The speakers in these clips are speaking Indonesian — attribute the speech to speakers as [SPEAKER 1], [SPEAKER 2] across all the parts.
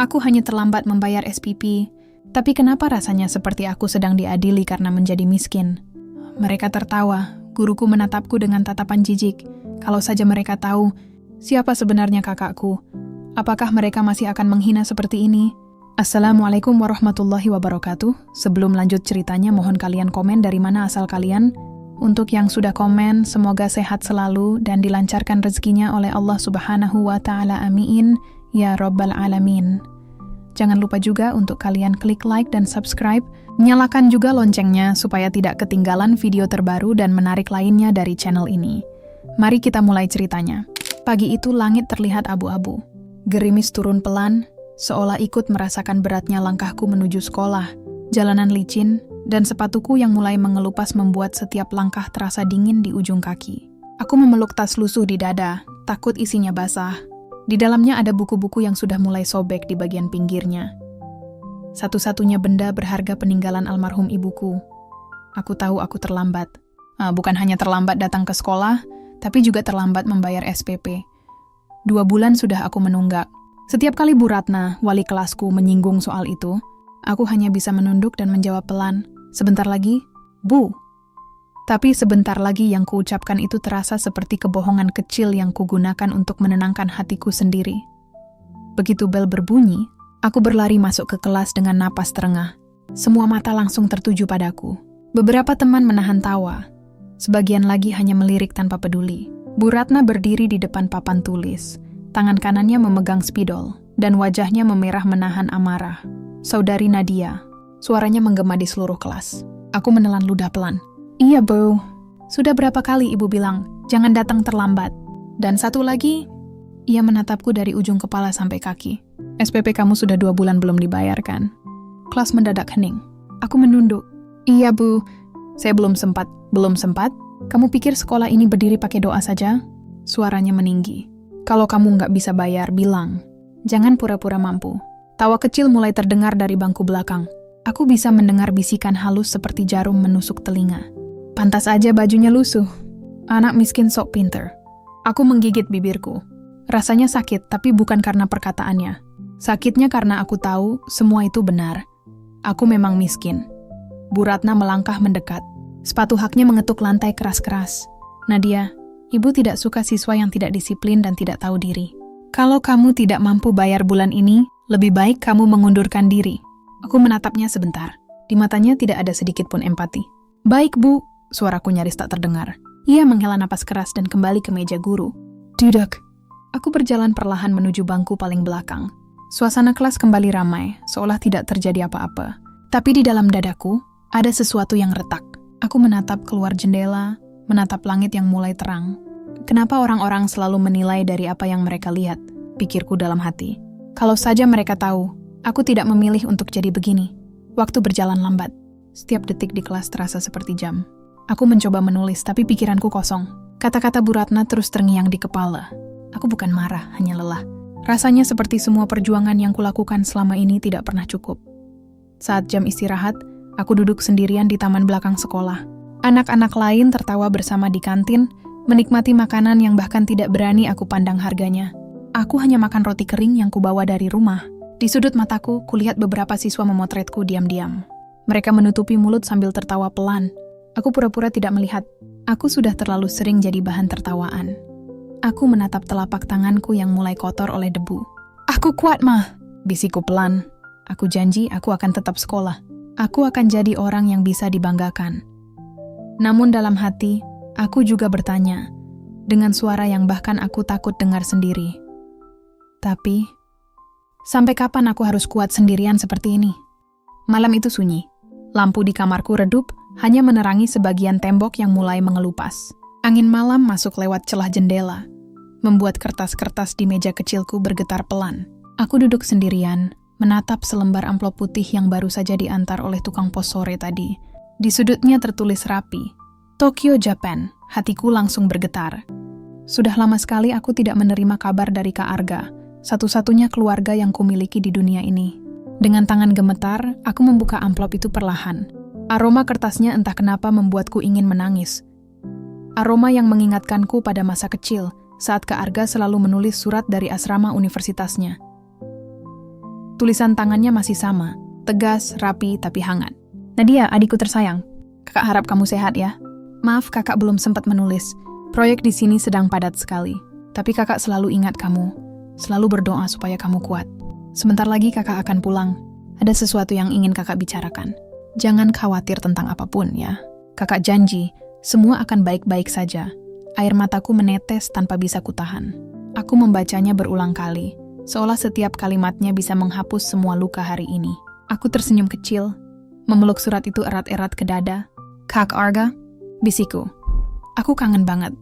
[SPEAKER 1] Aku hanya terlambat membayar SPP, tapi kenapa rasanya seperti aku sedang diadili karena menjadi miskin? Mereka tertawa, guruku menatapku dengan tatapan jijik. Kalau saja mereka tahu, siapa sebenarnya kakakku? Apakah mereka masih akan menghina seperti ini? Assalamualaikum warahmatullahi wabarakatuh. Sebelum lanjut ceritanya, mohon kalian komen dari mana asal kalian. Untuk yang sudah komen, semoga sehat selalu dan dilancarkan rezekinya oleh Allah Subhanahu wa Ta'ala. Amin. Ya Rabbal Alamin. Jangan lupa juga untuk kalian klik like dan subscribe. Nyalakan juga loncengnya supaya tidak ketinggalan video terbaru dan menarik lainnya dari channel ini. Mari kita mulai ceritanya. Pagi itu langit terlihat abu-abu. Gerimis turun pelan, seolah ikut merasakan beratnya langkahku menuju sekolah. Jalanan licin, dan sepatuku yang mulai mengelupas membuat setiap langkah terasa dingin di ujung kaki. Aku memeluk tas lusuh di dada, takut isinya basah. Di dalamnya ada buku-buku yang sudah mulai sobek di bagian pinggirnya. Satu-satunya benda berharga peninggalan almarhum ibuku. Aku tahu aku terlambat. Bukan hanya terlambat datang ke sekolah, tapi juga terlambat membayar SPP. 2 bulan sudah aku menunggak. Setiap kali Bu Ratna, wali kelasku, menyinggung soal itu, aku hanya bisa menunduk dan menjawab pelan, "Sebentar lagi, Bu." Tapi sebentar lagi yang kuucapkan itu terasa seperti kebohongan kecil yang kugunakan untuk menenangkan hatiku sendiri. Begitu bel berbunyi, aku berlari masuk ke kelas dengan napas terengah. Semua mata langsung tertuju padaku. Beberapa teman menahan tawa. Sebagian lagi hanya melirik tanpa peduli. Bu Ratna berdiri di depan papan tulis. Tangan kanannya memegang spidol, dan wajahnya memerah menahan amarah. "Saudari Nadia." Suaranya menggema di seluruh kelas. Aku menelan ludah pelan. "Iya, Bu. Sudah berapa kali Ibu bilang, jangan datang terlambat. Dan satu lagi," ia menatapku dari ujung kepala sampai kaki. "SPP kamu sudah 2 bulan belum dibayarkan." Kelas mendadak hening. Aku menunduk. "Iya, Bu. Saya belum sempat." "Belum sempat? Kamu pikir sekolah ini berdiri pakai doa saja?" Suaranya meninggi. "Kalau kamu nggak bisa bayar, bilang. Jangan pura-pura mampu." Tawa kecil mulai terdengar dari bangku belakang. Aku bisa mendengar bisikan halus seperti jarum menusuk telinga. "Pantas aja bajunya lusuh. Anak miskin sok pinter." Aku menggigit bibirku. Rasanya sakit, tapi bukan karena perkataannya. Sakitnya karena aku tahu semua itu benar. Aku memang miskin. Bu Ratna melangkah mendekat. Sepatu haknya mengetuk lantai keras-keras. "Nadia, Ibu tidak suka siswa yang tidak disiplin dan tidak tahu diri. Kalau kamu tidak mampu bayar bulan ini, lebih baik kamu mengundurkan diri." Aku menatapnya sebentar. Di matanya tidak ada sedikit pun empati. "Baik, Bu." Suaraku nyaris tak terdengar. Ia menghela napas keras dan kembali ke meja guru. "Duduk." Aku berjalan perlahan menuju bangku paling belakang. Suasana kelas kembali ramai, seolah tidak terjadi apa-apa. Tapi di dalam dadaku, ada sesuatu yang retak. Aku menatap keluar jendela, menatap langit yang mulai terang. Kenapa orang-orang selalu menilai dari apa yang mereka lihat? Pikirku dalam hati. Kalau saja mereka tahu, aku tidak memilih untuk jadi begini. Waktu berjalan lambat. Setiap detik di kelas terasa seperti jam. Aku mencoba menulis, tapi pikiranku kosong. Kata-kata Bu Ratna terus terngiang di kepala. Aku bukan marah, hanya lelah. Rasanya seperti semua perjuangan yang kulakukan selama ini tidak pernah cukup. Saat jam istirahat, aku duduk sendirian di taman belakang sekolah. Anak-anak lain tertawa bersama di kantin, menikmati makanan yang bahkan tidak berani aku pandang harganya. Aku hanya makan roti kering yang kubawa dari rumah. Di sudut mataku, kulihat beberapa siswa memotretku diam-diam. Mereka menutupi mulut sambil tertawa pelan. Aku pura-pura tidak melihat. Aku sudah terlalu sering jadi bahan tertawaan. Aku menatap telapak tanganku yang mulai kotor oleh debu. "Aku kuat, Mah," bisikku pelan. "Aku janji aku akan tetap sekolah. Aku akan jadi orang yang bisa dibanggakan." Namun dalam hati, aku juga bertanya, dengan suara yang bahkan aku takut dengar sendiri. Tapi, sampai kapan aku harus kuat sendirian seperti ini? Malam itu sunyi. Lampu di kamarku redup, hanya menerangi sebagian tembok yang mulai mengelupas. Angin malam masuk lewat celah jendela, membuat kertas-kertas di meja kecilku bergetar pelan. Aku duduk sendirian, menatap selembar amplop putih yang baru saja diantar oleh tukang pos sore tadi. Di sudutnya tertulis rapi, "Tokyo, Japan." Hatiku langsung bergetar. Sudah lama sekali aku tidak menerima kabar dari Kak Arga, satu-satunya keluarga yang kumiliki di dunia ini. Dengan tangan gemetar, aku membuka amplop itu perlahan. Aroma kertasnya entah kenapa membuatku ingin menangis. Aroma yang mengingatkanku pada masa kecil, saat Kak Arga selalu menulis surat dari asrama universitasnya. Tulisan tangannya masih sama, tegas, rapi, tapi hangat. Nadia, adikku tersayang. Kakak harap kamu sehat ya. Maaf kakak belum sempat menulis. Proyek di sini sedang padat sekali. Tapi kakak selalu ingat kamu. Selalu berdoa supaya kamu kuat. Sebentar lagi kakak akan pulang. Ada sesuatu yang ingin kakak bicarakan. Jangan khawatir tentang apapun ya. Kakak janji, semua akan baik-baik saja. Air mataku menetes tanpa bisa kutahan. Aku membacanya berulang kali, seolah setiap kalimatnya bisa menghapus semua luka hari ini. Aku tersenyum kecil, memeluk surat itu erat-erat ke dada. Kak Arga, bisiku. Aku kangen banget.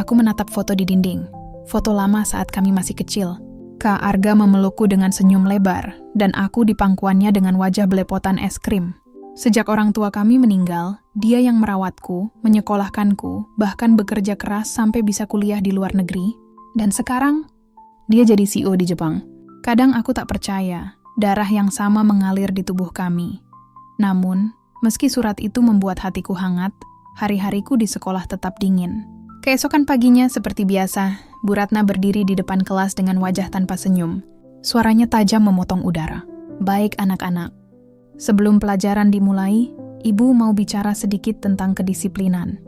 [SPEAKER 1] Aku menatap foto di dinding, foto lama saat kami masih kecil. Kak Arga memelukku dengan senyum lebar, dan aku di pangkuannya dengan wajah belepotan es krim. Sejak orang tua kami meninggal, dia yang merawatku, menyekolahkanku, bahkan bekerja keras sampai bisa kuliah di luar negeri. Dan sekarang, dia jadi CEO di Jepang. Kadang aku tak percaya, darah yang sama mengalir di tubuh kami. Namun, meski surat itu membuat hatiku hangat, hari-hariku di sekolah tetap dingin. Keesokan paginya, seperti biasa, Bu Ratna berdiri di depan kelas dengan wajah tanpa senyum. Suaranya tajam memotong udara. Baik anak-anak. Sebelum pelajaran dimulai, Ibu mau bicara sedikit tentang kedisiplinan.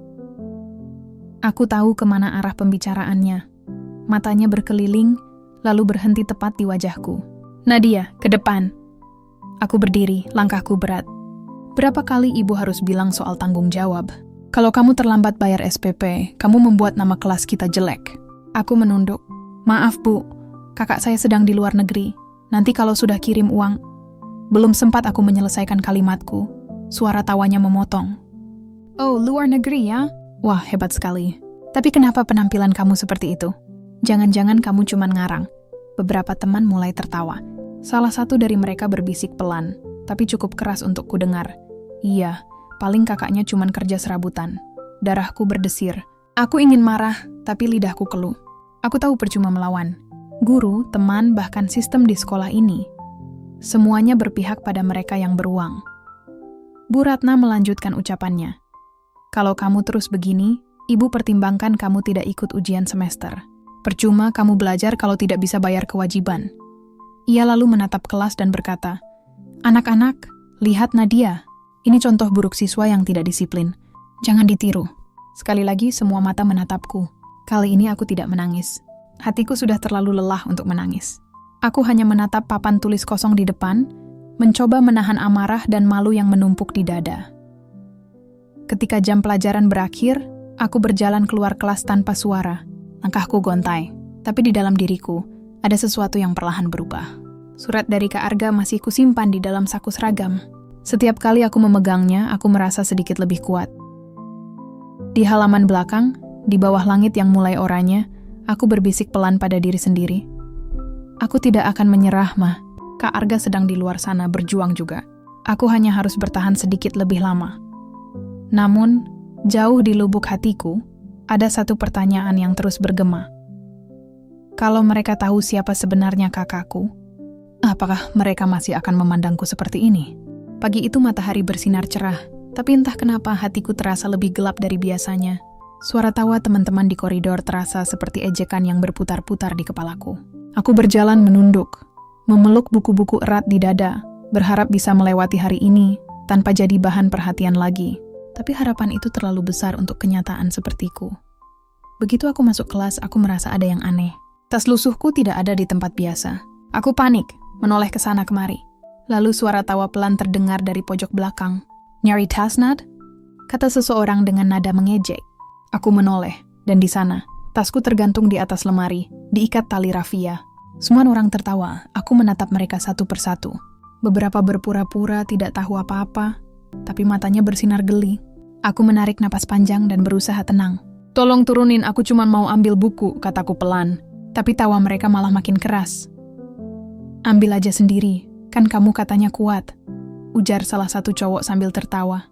[SPEAKER 1] Aku tahu kemana arah pembicaraannya. Matanya berkeliling, lalu berhenti tepat di wajahku. Nadia, ke depan. Aku berdiri, langkahku berat. Berapa kali Ibu harus bilang soal tanggung jawab? Kalau kamu terlambat bayar SPP, kamu membuat nama kelas kita jelek. Aku menunduk. Maaf Bu, kakak saya sedang di luar negeri. Nanti kalau sudah kirim uang. Belum sempat aku menyelesaikan kalimatku. Suara tawanya memotong. Oh, luar negeri ya? Wah, hebat sekali. Tapi kenapa penampilan kamu seperti itu? Jangan-jangan kamu cuma ngarang. Beberapa teman mulai tertawa. Salah satu dari mereka berbisik pelan, tapi cukup keras untuk kudengar. Iya, paling kakaknya cuma kerja serabutan. Darahku berdesir. Aku ingin marah, tapi lidahku keluh. Aku tahu percuma melawan. Guru, teman, bahkan sistem di sekolah ini. Semuanya berpihak pada mereka yang beruang. Bu Ratna melanjutkan ucapannya. Kalau kamu terus begini, Ibu pertimbangkan kamu tidak ikut ujian semester. Percuma kamu belajar kalau tidak bisa bayar kewajiban. Ia lalu menatap kelas dan berkata, anak-anak, lihat Nadia. Ini contoh buruk siswa yang tidak disiplin. Jangan ditiru. Sekali lagi semua mata menatapku. Kali ini aku tidak menangis. Hatiku sudah terlalu lelah untuk menangis. Aku hanya menatap papan tulis kosong di depan, mencoba menahan amarah dan malu yang menumpuk di dada. Ketika jam pelajaran berakhir, aku berjalan keluar kelas tanpa suara. Langkahku gontai, tapi di dalam diriku ada sesuatu yang perlahan berubah. Surat dari Kak Arga masih kusimpan di dalam saku seragam. Setiap kali aku memegangnya, aku merasa sedikit lebih kuat. Di halaman belakang, di bawah langit yang mulai oranye, aku berbisik pelan pada diri sendiri. Aku tidak akan menyerah, Ma. Kak Arga sedang di luar sana berjuang juga. Aku hanya harus bertahan sedikit lebih lama. Namun, jauh di lubuk hatiku, ada satu pertanyaan yang terus bergema. Kalau mereka tahu siapa sebenarnya kakakku, apakah mereka masih akan memandangku seperti ini? Pagi itu matahari bersinar cerah, tapi entah kenapa hatiku terasa lebih gelap dari biasanya. Suara tawa teman-teman di koridor terasa seperti ejekan yang berputar-putar di kepalaku. Aku berjalan menunduk, memeluk buku-buku erat di dada, berharap bisa melewati hari ini tanpa jadi bahan perhatian lagi. Tapi harapan itu terlalu besar untuk kenyataan sepertiku. Begitu aku masuk kelas, aku merasa ada yang aneh. Tas lusuhku tidak ada di tempat biasa. Aku panik, menoleh ke sana kemari. Lalu suara tawa pelan terdengar dari pojok belakang. Nyari tas, Nad? Kata seseorang dengan nada mengejek. Aku menoleh, dan di sana, tasku tergantung di atas lemari, diikat tali rafia. Semua orang tertawa, aku menatap mereka satu persatu. Beberapa berpura-pura tidak tahu apa-apa, tapi matanya bersinar geli. Aku menarik napas panjang dan berusaha tenang. Tolong turunin, aku cuma mau ambil buku, kataku pelan. Tapi tawa mereka malah makin keras. Ambil aja sendiri, kan kamu katanya kuat, ujar salah satu cowok sambil tertawa.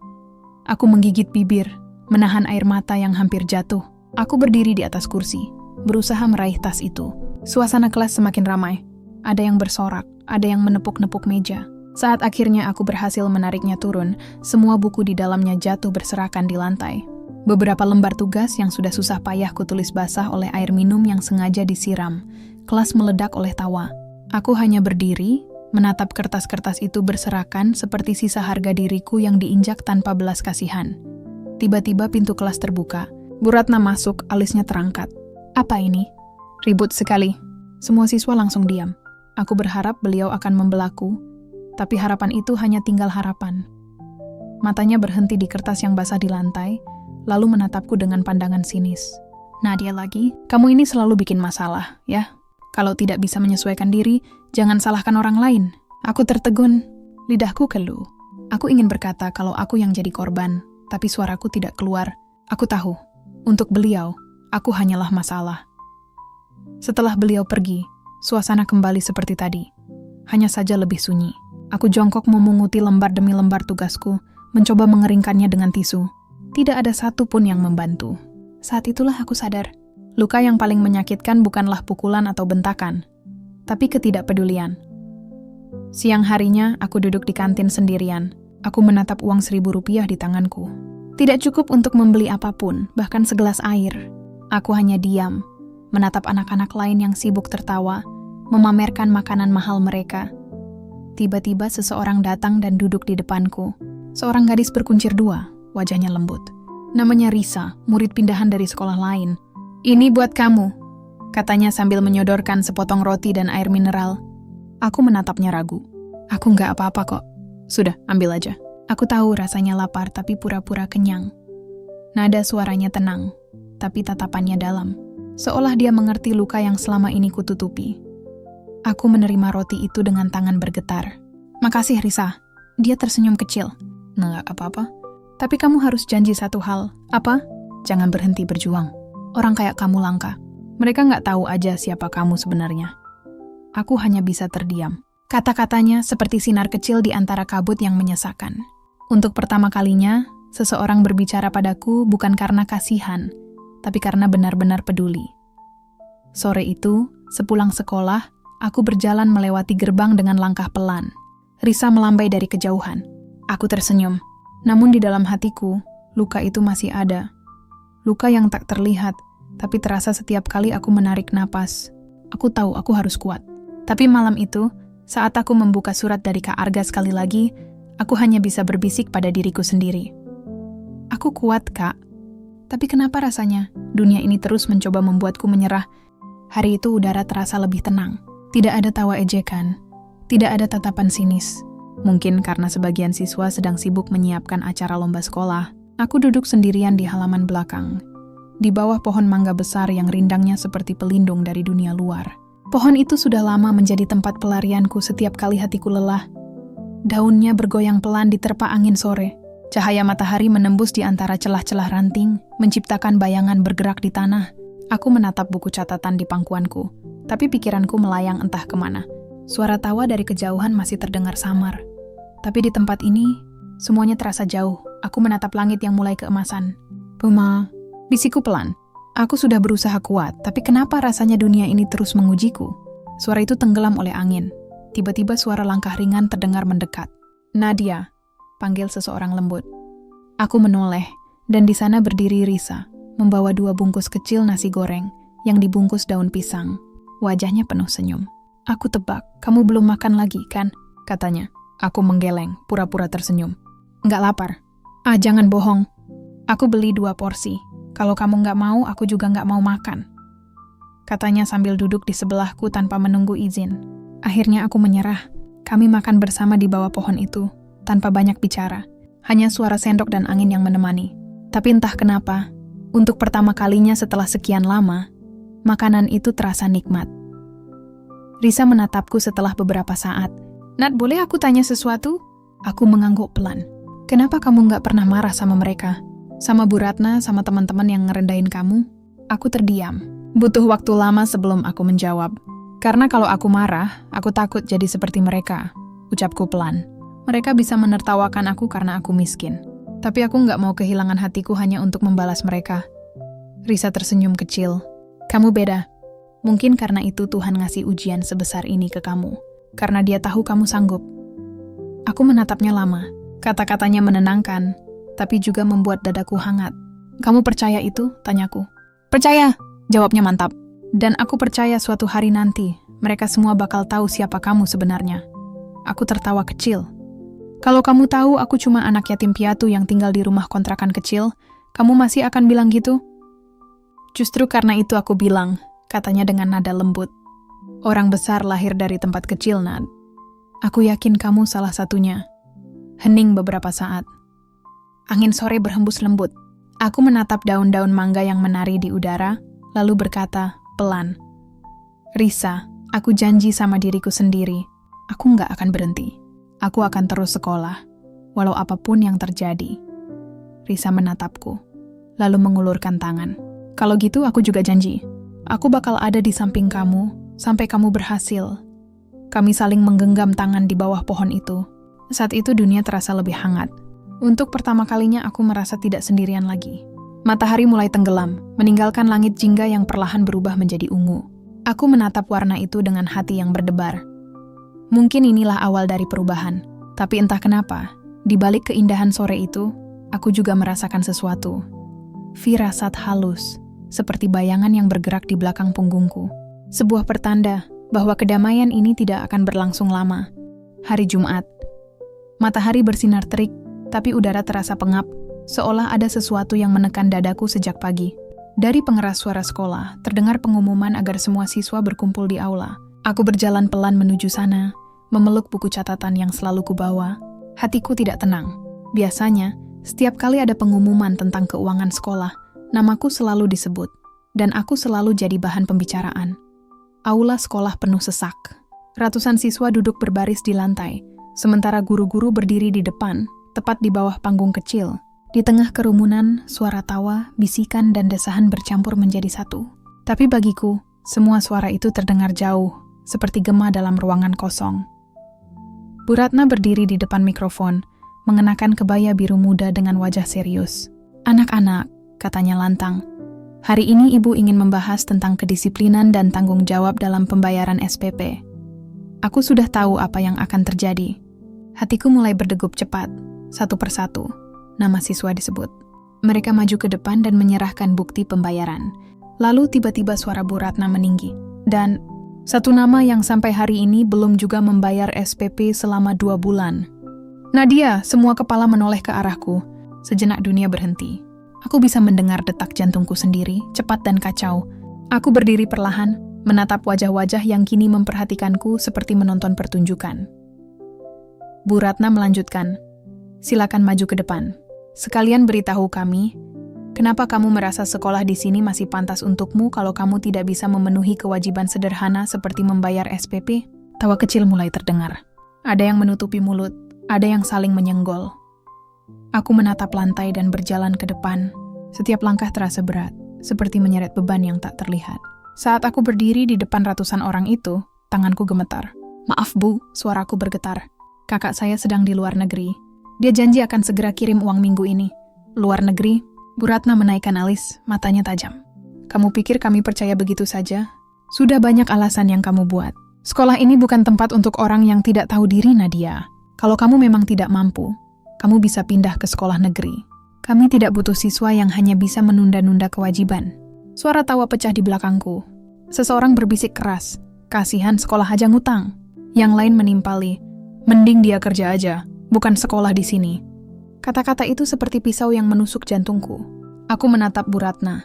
[SPEAKER 1] Aku menggigit bibir, menahan air mata yang hampir jatuh. Aku berdiri di atas kursi, berusaha meraih tas itu. Suasana kelas semakin ramai. Ada yang bersorak, ada yang menepuk-nepuk meja. Saat akhirnya aku berhasil menariknya turun, semua buku di dalamnya jatuh berserakan di lantai. Beberapa lembar tugas yang sudah susah payah kutulis basah oleh air minum yang sengaja disiram. Kelas meledak oleh tawa. Aku hanya berdiri, menatap kertas-kertas itu berserakan seperti sisa harga diriku yang diinjak tanpa belas kasihan. Tiba-tiba pintu kelas terbuka. Bu Ratna masuk, alisnya terangkat. Apa ini? Ribut sekali. Semua siswa langsung diam. Aku berharap beliau akan membelaku, tapi harapan itu hanya tinggal harapan. Matanya berhenti di kertas yang basah di lantai, lalu menatapku dengan pandangan sinis. Nadia lagi, kamu ini selalu bikin masalah, ya? Kalau tidak bisa menyesuaikan diri, jangan salahkan orang lain. Aku tertegun, lidahku keluh. Aku ingin berkata kalau aku yang jadi korban, tapi suaraku tidak keluar. Aku tahu, untuk beliau, aku hanyalah masalah. Setelah beliau pergi, suasana kembali seperti tadi. Hanya saja lebih sunyi. Aku jongkok memunguti lembar demi lembar tugasku, mencoba mengeringkannya dengan tisu. Tidak ada satu pun yang membantu. Saat itulah aku sadar, luka yang paling menyakitkan bukanlah pukulan atau bentakan, tapi ketidakpedulian. Siang harinya, aku duduk di kantin sendirian. Aku menatap uang Rp1.000 di tanganku. Tidak cukup untuk membeli apapun, bahkan segelas air. Aku hanya diam, menatap anak-anak lain yang sibuk tertawa, memamerkan makanan mahal mereka. Tiba-tiba seseorang datang dan duduk di depanku. Seorang gadis berkuncir dua, wajahnya lembut. Namanya Risa, murid pindahan dari sekolah lain. Ini buat kamu, katanya sambil menyodorkan sepotong roti dan air mineral. Aku menatapnya ragu. Aku nggak apa-apa kok. Sudah, ambil aja. Aku tahu rasanya lapar tapi pura-pura kenyang. Nada suaranya tenang, tapi tatapannya dalam. Seolah dia mengerti luka yang selama ini kututupi. Aku menerima roti itu dengan tangan bergetar. Makasih Risa. Dia tersenyum kecil. Nggak apa-apa. Tapi kamu harus janji satu hal. Apa? Jangan berhenti berjuang. Orang kayak kamu langka. Mereka nggak tahu aja siapa kamu sebenarnya. Aku hanya bisa terdiam. Kata-katanya seperti sinar kecil di antara kabut yang menyesakan. Untuk pertama kalinya, seseorang berbicara padaku bukan karena kasihan, tapi karena benar-benar peduli. Sore itu, sepulang sekolah, aku berjalan melewati gerbang dengan langkah pelan. Risa melambai dari kejauhan. Aku tersenyum. Namun di dalam hatiku, luka itu masih ada. Luka yang tak terlihat, tapi terasa setiap kali aku menarik napas. Aku tahu aku harus kuat. Tapi malam itu, saat aku membuka surat dari Kak Arga sekali lagi, aku hanya bisa berbisik pada diriku sendiri. Aku kuat, Kak. Tapi kenapa rasanya dunia ini terus mencoba membuatku menyerah? Hari itu udara terasa lebih tenang. Tidak ada tawa ejekan. Tidak ada tatapan sinis. Mungkin karena sebagian siswa sedang sibuk menyiapkan acara lomba sekolah, aku duduk sendirian di halaman belakang. Di bawah pohon mangga besar yang rindangnya seperti pelindung dari dunia luar. Pohon itu sudah lama menjadi tempat pelarianku setiap kali hatiku lelah. Daunnya bergoyang pelan diterpa angin sore. Cahaya matahari menembus di antara celah-celah ranting, menciptakan bayangan bergerak di tanah. Aku menatap buku catatan di pangkuanku, tapi pikiranku melayang entah kemana. Suara tawa dari kejauhan masih terdengar samar. Tapi di tempat ini, semuanya terasa jauh. Aku menatap langit yang mulai keemasan. Puma, bisikku pelan. Aku sudah berusaha kuat, tapi kenapa rasanya dunia ini terus mengujiku? Suara itu tenggelam oleh angin. Tiba-tiba suara langkah ringan terdengar mendekat. Nadia, panggil seseorang lembut. Aku menoleh, dan di sana berdiri Risa, membawa 2 bungkus kecil nasi goreng yang dibungkus daun pisang. Wajahnya penuh senyum. Aku tebak, kamu belum makan lagi, kan? Katanya. Aku menggeleng, pura-pura tersenyum. Nggak lapar. Ah, jangan bohong. Aku beli 2 porsi. Kalau kamu nggak mau, aku juga nggak mau makan. Katanya sambil duduk di sebelahku tanpa menunggu izin. Akhirnya aku menyerah. Kami makan bersama di bawah pohon itu, tanpa banyak bicara. Hanya suara sendok dan angin yang menemani. Tapi entah kenapa, untuk pertama kalinya setelah sekian lama, makanan itu terasa nikmat. Risa menatapku setelah beberapa saat. Nat, boleh aku tanya sesuatu? Aku mengangguk pelan. Kenapa kamu nggak pernah marah sama mereka? Sama Bu Ratna, sama teman-teman yang ngerendahin kamu? Aku terdiam. Butuh waktu lama sebelum aku menjawab. Karena kalau aku marah, aku takut jadi seperti mereka. Ucapku pelan. Mereka bisa menertawakan aku karena aku miskin. Tapi aku nggak mau kehilangan hatiku hanya untuk membalas mereka. Risa tersenyum kecil. Kamu beda. Mungkin karena itu Tuhan ngasih ujian sebesar ini ke kamu. Karena dia tahu kamu sanggup. Aku menatapnya lama. Kata-katanya menenangkan, tapi juga membuat dadaku hangat. Kamu percaya itu? Tanyaku. Percaya, jawabnya mantap. Dan aku percaya suatu hari nanti, mereka semua bakal tahu siapa kamu sebenarnya. Aku tertawa kecil. Kalau kamu tahu aku cuma anak yatim piatu yang tinggal di rumah kontrakan kecil, kamu masih akan bilang gitu? Justru karena itu aku bilang, katanya dengan nada lembut. Orang besar lahir dari tempat kecil, Nad. Aku yakin kamu salah satunya. Hening beberapa saat. Angin sore berhembus lembut. Aku menatap daun-daun mangga yang menari di udara, lalu berkata, pelan. Risa, aku janji sama diriku sendiri, aku nggak akan berhenti. Aku akan terus sekolah, walau apapun yang terjadi. Risa menatapku, lalu mengulurkan tangan. Kalau gitu aku juga janji. Aku bakal ada di samping kamu, sampai kamu berhasil. Kami saling menggenggam tangan di bawah pohon itu. Saat itu dunia terasa lebih hangat. Untuk pertama kalinya aku merasa tidak sendirian lagi. Matahari mulai tenggelam, meninggalkan langit jingga yang perlahan berubah menjadi ungu. Aku menatap warna itu dengan hati yang berdebar. Mungkin inilah awal dari perubahan. Tapi entah kenapa, di balik keindahan sore itu, aku juga merasakan sesuatu. Firasat halus, seperti bayangan yang bergerak di belakang punggungku. Sebuah pertanda bahwa kedamaian ini tidak akan berlangsung lama. Hari Jumat. Matahari bersinar terik, tapi udara terasa pengap, seolah ada sesuatu yang menekan dadaku sejak pagi. Dari pengeras suara sekolah, terdengar pengumuman agar semua siswa berkumpul di aula. Aku berjalan pelan menuju sana, memeluk buku catatan yang selalu kubawa. Hatiku tidak tenang. Biasanya, setiap kali ada pengumuman tentang keuangan sekolah, namaku selalu disebut, dan aku selalu jadi bahan pembicaraan. Aula sekolah penuh sesak. Ratusan siswa duduk berbaris di lantai, sementara guru-guru berdiri di depan, tepat di bawah panggung kecil. Di tengah kerumunan, suara tawa, bisikan, dan desahan bercampur menjadi satu. Tapi bagiku, semua suara itu terdengar jauh, seperti gema dalam ruangan kosong. Bu Ratna berdiri di depan mikrofon, mengenakan kebaya biru muda dengan wajah serius. Anak-anak, katanya lantang. Hari ini ibu ingin membahas tentang kedisiplinan dan tanggung jawab dalam pembayaran SPP. Aku sudah tahu apa yang akan terjadi. Hatiku mulai berdegup cepat. Satu persatu, nama siswa disebut. Mereka maju ke depan dan menyerahkan bukti pembayaran. Lalu tiba-tiba suara Bu Ratna meninggi. Dan satu nama yang sampai hari ini belum juga membayar SPP selama 2 bulan. Nadia, semua kepala menoleh ke arahku. Sejenak dunia berhenti. Aku bisa mendengar detak jantungku sendiri, cepat dan kacau. Aku berdiri perlahan, menatap wajah-wajah yang kini memperhatikanku seperti menonton pertunjukan. Bu Ratna melanjutkan, silakan maju ke depan. Sekalian beritahu kami, kenapa kamu merasa sekolah di sini masih pantas untukmu kalau kamu tidak bisa memenuhi kewajiban sederhana seperti membayar SPP? Tawa kecil mulai terdengar. Ada yang menutupi mulut, ada yang saling menyenggol. Aku menatap lantai dan berjalan ke depan. Setiap langkah terasa berat, seperti menyeret beban yang tak terlihat. Saat aku berdiri di depan ratusan orang itu, tanganku gemetar. Maaf Bu, suaraku bergetar. Kakak saya sedang di luar negeri. Dia janji akan segera kirim uang minggu ini. Luar negeri? Bu Ratna menaikkan alis, matanya tajam. Kamu pikir kami percaya begitu saja? Sudah banyak alasan yang kamu buat. Sekolah ini bukan tempat untuk orang yang tidak tahu diri, Nadia. Kalau kamu memang tidak mampu, kamu bisa pindah ke sekolah negeri. Kami tidak butuh siswa yang hanya bisa menunda-nunda kewajiban. Suara tawa pecah di belakangku. Seseorang berbisik keras, kasihan sekolah aja ngutang. Yang lain menimpali, mending dia kerja aja, bukan sekolah di sini. Kata-kata itu seperti pisau yang menusuk jantungku. Aku menatap Bu Ratna,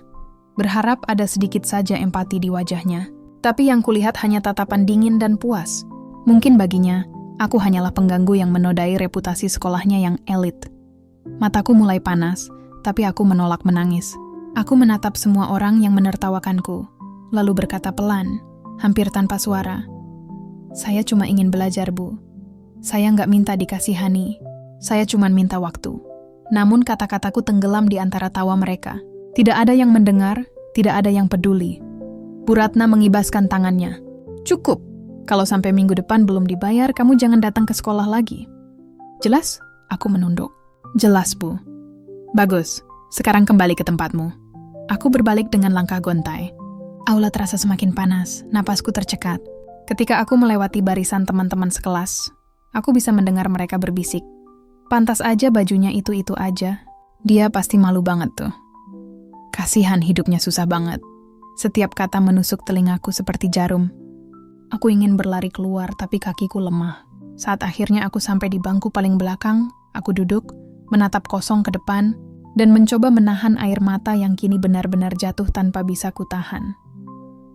[SPEAKER 1] berharap ada sedikit saja empati di wajahnya. Tapi yang kulihat hanya tatapan dingin dan puas. Mungkin baginya, aku hanyalah pengganggu yang menodai reputasi sekolahnya yang elit. Mataku mulai panas, tapi aku menolak menangis. Aku menatap semua orang yang menertawakanku, lalu berkata pelan, hampir tanpa suara. Saya cuma ingin belajar, Bu. Saya nggak minta dikasihani. Saya cuma minta waktu. Namun kata-kataku tenggelam di antara tawa mereka. Tidak ada yang mendengar, tidak ada yang peduli. Bu Ratna mengibaskan tangannya. Cukup. Kalau sampai minggu depan belum dibayar, kamu jangan datang ke sekolah lagi. Jelas? Aku menunduk. Jelas, Bu. Bagus. Sekarang kembali ke tempatmu. Aku berbalik dengan langkah gontai. Aula terasa semakin panas, napasku tercekat. Ketika aku melewati barisan teman-teman sekelas, aku bisa mendengar mereka berbisik. Pantas aja bajunya itu-itu aja. Dia pasti malu banget tuh. Kasihan hidupnya susah banget. Setiap kata menusuk telingaku seperti jarum. Aku ingin berlari keluar, tapi kakiku lemah. Saat akhirnya aku sampai di bangku paling belakang, aku duduk, menatap kosong ke depan, dan mencoba menahan air mata yang kini benar-benar jatuh tanpa bisa kutahan.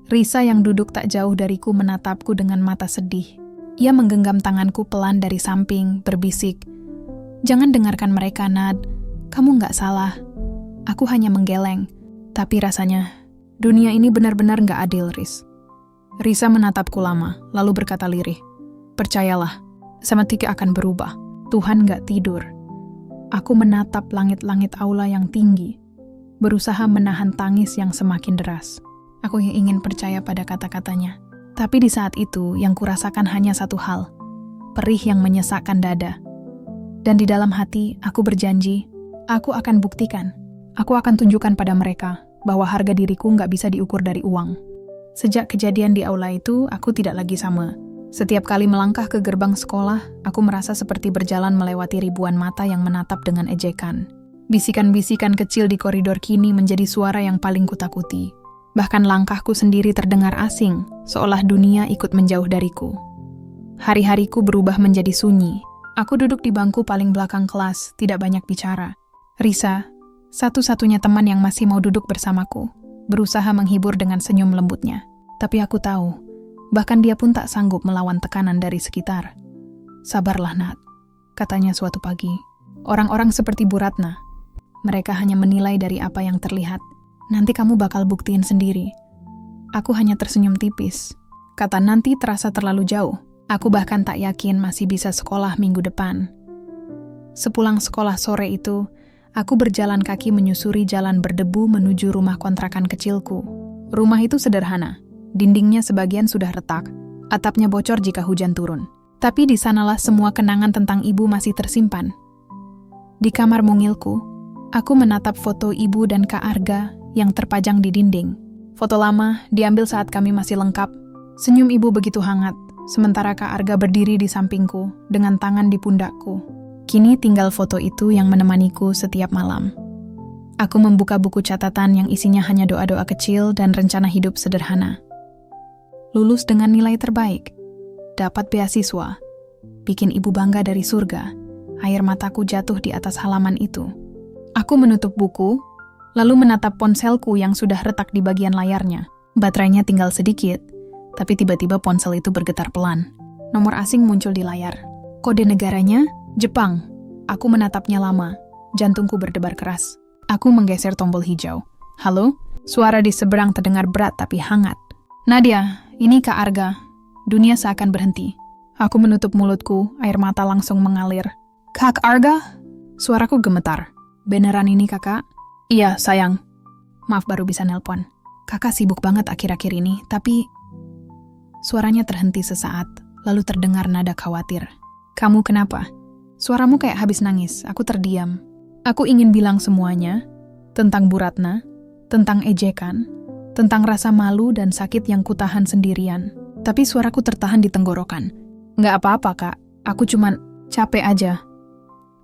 [SPEAKER 1] Risa yang duduk tak jauh dariku menatapku dengan mata sedih. Ia menggenggam tanganku pelan dari samping, berbisik, "Jangan dengarkan mereka, Nad. Kamu nggak salah." Aku hanya menggeleng, tapi rasanya, dunia ini benar-benar nggak adil, Riz. Risa menatapku lama, lalu berkata lirih, "Percayalah, seketika akan berubah. Tuhan nggak tidur." Aku menatap langit-langit aula yang tinggi, berusaha menahan tangis yang semakin deras. Aku ingin percaya pada kata-katanya. Tapi di saat itu, yang kurasakan hanya satu hal, perih yang menyesakkan dada. Dan di dalam hati, aku berjanji, aku akan buktikan. Aku akan tunjukkan pada mereka bahwa harga diriku nggak bisa diukur dari uang. Sejak kejadian di aula itu, aku tidak lagi sama. Setiap kali melangkah ke gerbang sekolah, aku merasa seperti berjalan melewati ribuan mata yang menatap dengan ejekan. Bisikan-bisikan kecil di koridor kini menjadi suara yang paling kutakuti. Bahkan langkahku sendiri terdengar asing, seolah dunia ikut menjauh dariku. Hari-hariku berubah menjadi sunyi. Aku duduk di bangku paling belakang kelas, tidak banyak bicara. Risa, satu-satunya teman yang masih mau duduk bersamaku, berusaha menghibur dengan senyum lembutnya. Tapi aku tahu, bahkan dia pun tak sanggup melawan tekanan dari sekitar. "Sabarlah, Nat," katanya suatu pagi. "Orang-orang seperti Bu Ratna, mereka hanya menilai dari apa yang terlihat. Nanti kamu bakal buktiin sendiri." Aku hanya tersenyum tipis. Kata nanti terasa terlalu jauh. Aku bahkan tak yakin masih bisa sekolah minggu depan. Sepulang sekolah sore itu, aku berjalan kaki menyusuri jalan berdebu menuju rumah kontrakan kecilku. Rumah itu sederhana. Dindingnya sebagian sudah retak, atapnya bocor jika hujan turun. Tapi di sanalah semua kenangan tentang ibu masih tersimpan. Di kamar mungilku, aku menatap foto ibu dan Kak Arga yang terpajang di dinding. Foto lama diambil saat kami masih lengkap. Senyum ibu begitu hangat, sementara Kak Arga berdiri di sampingku dengan tangan di pundakku. Kini tinggal foto itu yang menemaniku setiap malam. Aku membuka buku catatan yang isinya hanya doa-doa kecil dan rencana hidup sederhana. Lulus dengan nilai terbaik, dapat beasiswa, bikin ibu bangga dari surga. Air mataku jatuh di atas halaman itu. Aku menutup buku, lalu menatap ponselku yang sudah retak di bagian layarnya. Baterainya tinggal sedikit, tapi tiba-tiba ponsel itu bergetar pelan. Nomor asing muncul di layar. Kode negaranya, Jepang. Aku menatapnya lama, jantungku berdebar keras. Aku menggeser tombol hijau. "Halo?" Suara di seberang terdengar berat tapi hangat. "Nadia, ini Kak Arga." Dunia seakan berhenti. Aku menutup mulutku, air mata langsung mengalir. "Kak Arga?" Suaraku gemetar. "Beneran ini kakak?" "Iya, sayang. Maaf baru bisa nelpon. Kakak sibuk banget akhir-akhir ini, tapi..." Suaranya terhenti sesaat, lalu terdengar nada khawatir. "Kamu kenapa?" Suaramu kayak habis nangis. Aku terdiam. Aku ingin bilang semuanya, tentang Bu Ratna, tentang ejekan, tentang rasa malu dan sakit yang kutahan sendirian. Tapi suaraku tertahan di tenggorokan. "Nggak apa-apa, Kak. Aku cuman capek aja."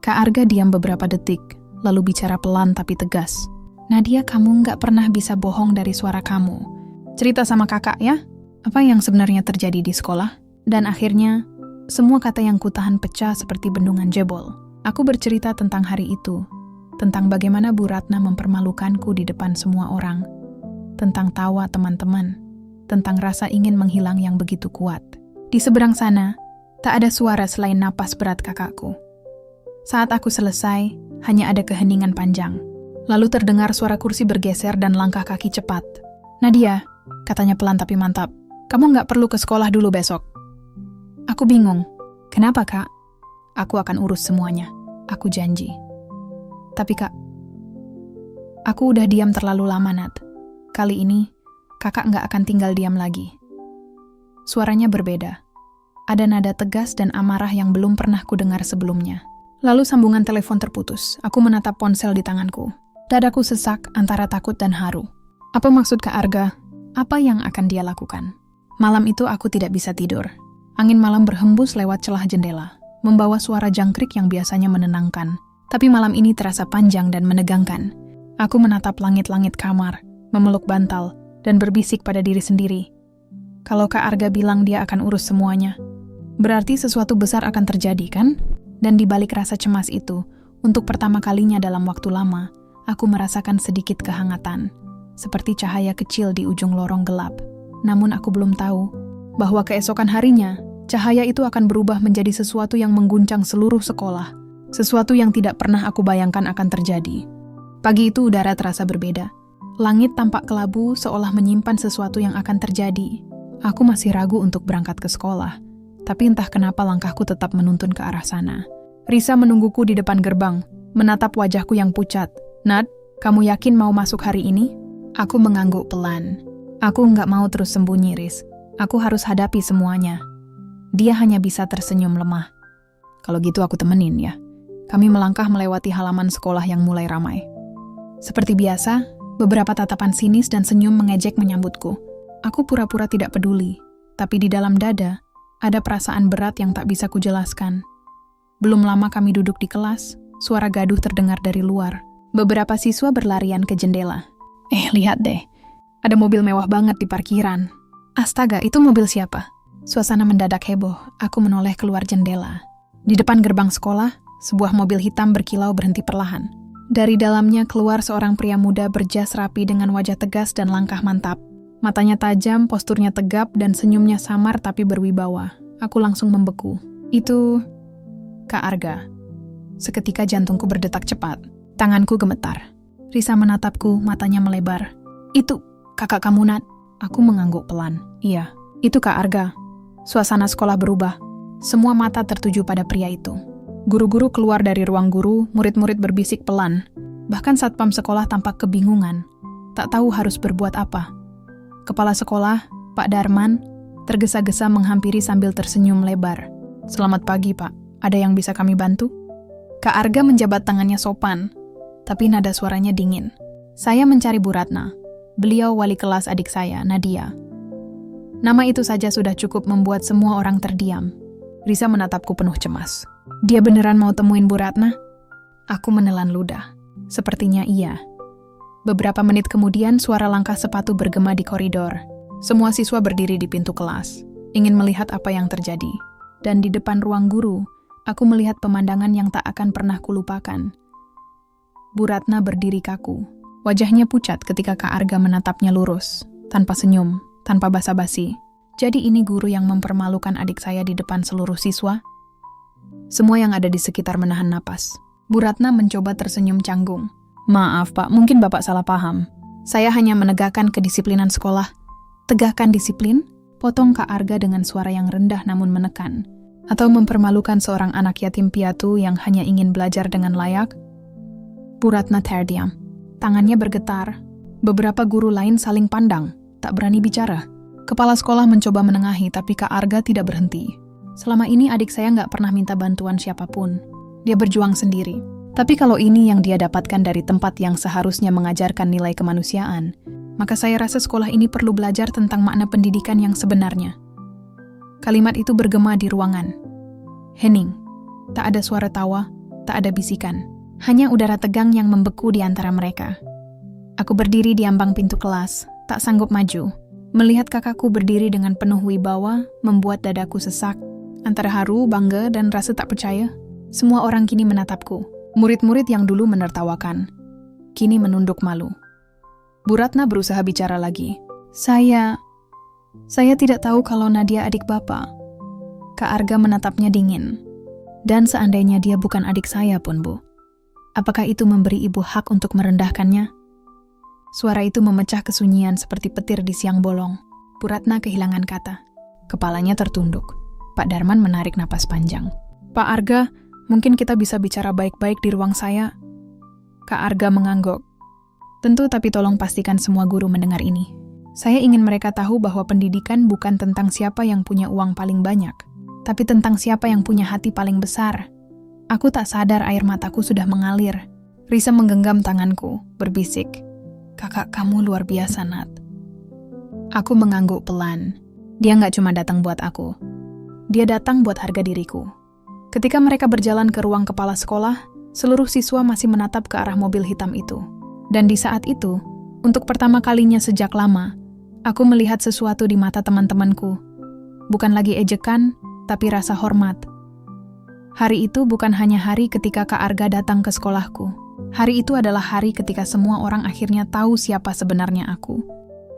[SPEAKER 1] Kak Arga diam beberapa detik, lalu bicara pelan tapi tegas. "Nadia, kamu nggak pernah bisa bohong dari suara kamu. Cerita sama kakak ya, apa yang sebenarnya terjadi di sekolah?" Dan akhirnya, semua kata yang kutahan pecah seperti bendungan jebol. Aku bercerita tentang hari itu, tentang bagaimana Bu Ratna mempermalukanku di depan semua orang, tentang tawa teman-teman, tentang rasa ingin menghilang yang begitu kuat. Di seberang sana, tak ada suara selain napas berat kakakku. Saat aku selesai, hanya ada keheningan panjang. Lalu terdengar suara kursi bergeser dan langkah kaki cepat. "Nadia," katanya pelan tapi mantap, "kamu nggak perlu ke sekolah dulu besok." Aku bingung. "Kenapa, Kak?" "Aku akan urus semuanya. Aku janji." "Tapi, Kak, aku udah diam terlalu lama, Nat. Kali ini, kakak nggak akan tinggal diam lagi." Suaranya berbeda. Ada nada tegas dan amarah yang belum pernah kudengar sebelumnya. Lalu sambungan telepon terputus. Aku menatap ponsel di tanganku. Dadaku sesak antara takut dan haru. Apa maksud Kak Arga? Apa yang akan dia lakukan? Malam itu aku tidak bisa tidur. Angin malam berhembus lewat celah jendela, membawa suara jangkrik yang biasanya menenangkan. Tapi malam ini terasa panjang dan menegangkan. Aku menatap langit-langit kamar, memeluk bantal, dan berbisik pada diri sendiri. Kalau Kak Arga bilang dia akan urus semuanya, Berarti sesuatu besar akan terjadi, kan? Dan di balik rasa cemas itu, untuk pertama kalinya dalam waktu lama, aku merasakan sedikit kehangatan, seperti cahaya kecil di ujung lorong gelap. Namun aku belum tahu bahwa keesokan harinya, cahaya itu akan berubah menjadi sesuatu yang mengguncang seluruh sekolah, sesuatu yang tidak pernah aku bayangkan akan terjadi. Pagi itu udara terasa berbeda. Langit tampak kelabu seolah menyimpan sesuatu yang akan terjadi. Aku masih ragu untuk berangkat ke sekolah, tapi entah kenapa langkahku tetap menuntun ke arah sana. Risa menungguku di depan gerbang, menatap wajahku yang pucat. "Nat, kamu yakin mau masuk hari ini?" Aku mengangguk pelan. Aku nggak mau terus sembunyi, Riz. Aku harus hadapi semuanya. Dia hanya bisa tersenyum lemah. "Kalau gitu aku temenin ya." Kami melangkah melewati halaman sekolah yang mulai ramai. Seperti biasa, beberapa tatapan sinis dan senyum mengejek menyambutku. Aku pura-pura tidak peduli, tapi di dalam dada, ada perasaan berat yang tak bisa kujelaskan. Belum lama kami duduk di kelas, suara gaduh terdengar dari luar. Beberapa siswa berlarian ke jendela. Lihat deh, ada mobil mewah banget di parkiran. Astaga, itu mobil siapa? Suasana mendadak heboh, aku menoleh keluar jendela. Di depan gerbang sekolah, sebuah mobil hitam berkilau berhenti perlahan. Dari dalamnya keluar seorang pria muda berjas rapi dengan wajah tegas dan langkah mantap. Matanya tajam, posturnya tegap, dan senyumnya samar tapi berwibawa. Aku langsung membeku. Itu Kak Arga. Seketika jantungku berdetak cepat. Tanganku gemetar. Risa menatapku, matanya melebar. "Itu kakak kamu, Nat?" Aku mengangguk pelan. "Iya, itu Kak Arga." Suasana sekolah berubah. Semua mata tertuju pada pria itu. Guru-guru keluar dari ruang guru, murid-murid berbisik pelan. Bahkan satpam sekolah tampak kebingungan. Tak tahu harus berbuat apa. Kepala sekolah, Pak Darman, tergesa-gesa menghampiri sambil tersenyum lebar. "Selamat pagi, Pak. Ada yang bisa kami bantu?" Kak Arga menjabat tangannya sopan, tapi nada suaranya dingin. "Saya mencari Bu Ratna. Beliau wali kelas adik saya, Nadia." Nama itu saja sudah cukup membuat semua orang terdiam. Risa menatapku penuh cemas. "Dia beneran mau temuin Bu Ratna?" Aku menelan ludah. Sepertinya iya. Beberapa menit kemudian suara langkah sepatu bergema di koridor. Semua siswa berdiri di pintu kelas, ingin melihat apa yang terjadi. Dan di depan ruang guru, aku melihat pemandangan yang tak akan pernah kulupakan. Bu Ratna berdiri kaku. Wajahnya pucat ketika Kak Arga menatapnya lurus, tanpa senyum, tanpa basa-basi. Jadi ini guru yang mempermalukan adik saya di depan seluruh siswa? Semua yang ada di sekitar menahan napas. Bu Ratna mencoba tersenyum canggung. "Maaf, Pak, mungkin Bapak salah paham. Saya hanya menegakkan kedisiplinan sekolah." "Tegakkan disiplin?" Potong Kak Arga dengan suara yang rendah namun menekan. "Atau mempermalukan seorang anak yatim piatu yang hanya ingin belajar dengan layak?" Bu Ratna terdiam. Tangannya bergetar. Beberapa guru lain saling pandang, tak berani bicara. Kepala sekolah mencoba menengahi, tapi Kak Arga tidak berhenti. "Selama ini adik saya nggak pernah minta bantuan siapapun. Dia berjuang sendiri. Tapi kalau ini yang dia dapatkan dari tempat yang seharusnya mengajarkan nilai kemanusiaan, maka saya rasa sekolah ini perlu belajar tentang makna pendidikan yang sebenarnya." Kalimat itu bergema di ruangan. Hening. Tak ada suara tawa, tak ada bisikan. Hanya udara tegang yang membeku di antara mereka. Aku berdiri di ambang pintu kelas, tak sanggup maju. Melihat kakakku berdiri dengan penuh wibawa, membuat dadaku sesak. Antara haru, bangga, dan rasa tak percaya. Semua orang kini menatapku. Murid-murid yang dulu menertawakan, kini menunduk malu. Bu Ratna berusaha bicara lagi. Saya tidak tahu kalau Nadia adik Bapak." Kak Arga menatapnya dingin. "Dan seandainya dia bukan adik saya pun, Bu, apakah itu memberi ibu hak untuk merendahkannya?" Suara itu memecah kesunyian seperti petir di siang bolong. Bu Ratna kehilangan kata. Kepalanya tertunduk. Pak Darman menarik napas panjang. "Pak Arga, mungkin kita bisa bicara baik-baik di ruang saya." Kak Arga mengangguk. "Tentu, tapi tolong pastikan semua guru mendengar ini. Saya ingin mereka tahu bahwa pendidikan bukan tentang siapa yang punya uang paling banyak, tapi tentang siapa yang punya hati paling besar." Aku tak sadar air mataku sudah mengalir. Risa menggenggam tanganku, berbisik, "Kakak kamu luar biasa, Nat." Aku mengangguk pelan. Dia nggak cuma datang buat aku. Dia datang buat harga diriku. Ketika mereka berjalan ke ruang kepala sekolah, seluruh siswa masih menatap ke arah mobil hitam itu. Dan di saat itu, untuk pertama kalinya sejak lama, aku melihat sesuatu di mata teman-temanku. Bukan lagi ejekan, tapi rasa hormat. Hari itu bukan hanya hari ketika Kak Arga datang ke sekolahku. Hari itu adalah hari ketika semua orang akhirnya tahu siapa sebenarnya aku.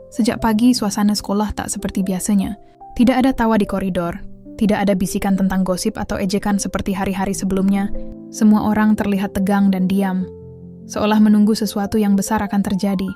[SPEAKER 1] Sejak pagi, suasana sekolah tak seperti biasanya. Tidak ada tawa di koridor, tidak ada bisikan tentang gosip atau ejekan seperti hari-hari sebelumnya. Semua orang terlihat tegang dan diam, seolah menunggu sesuatu yang besar akan terjadi.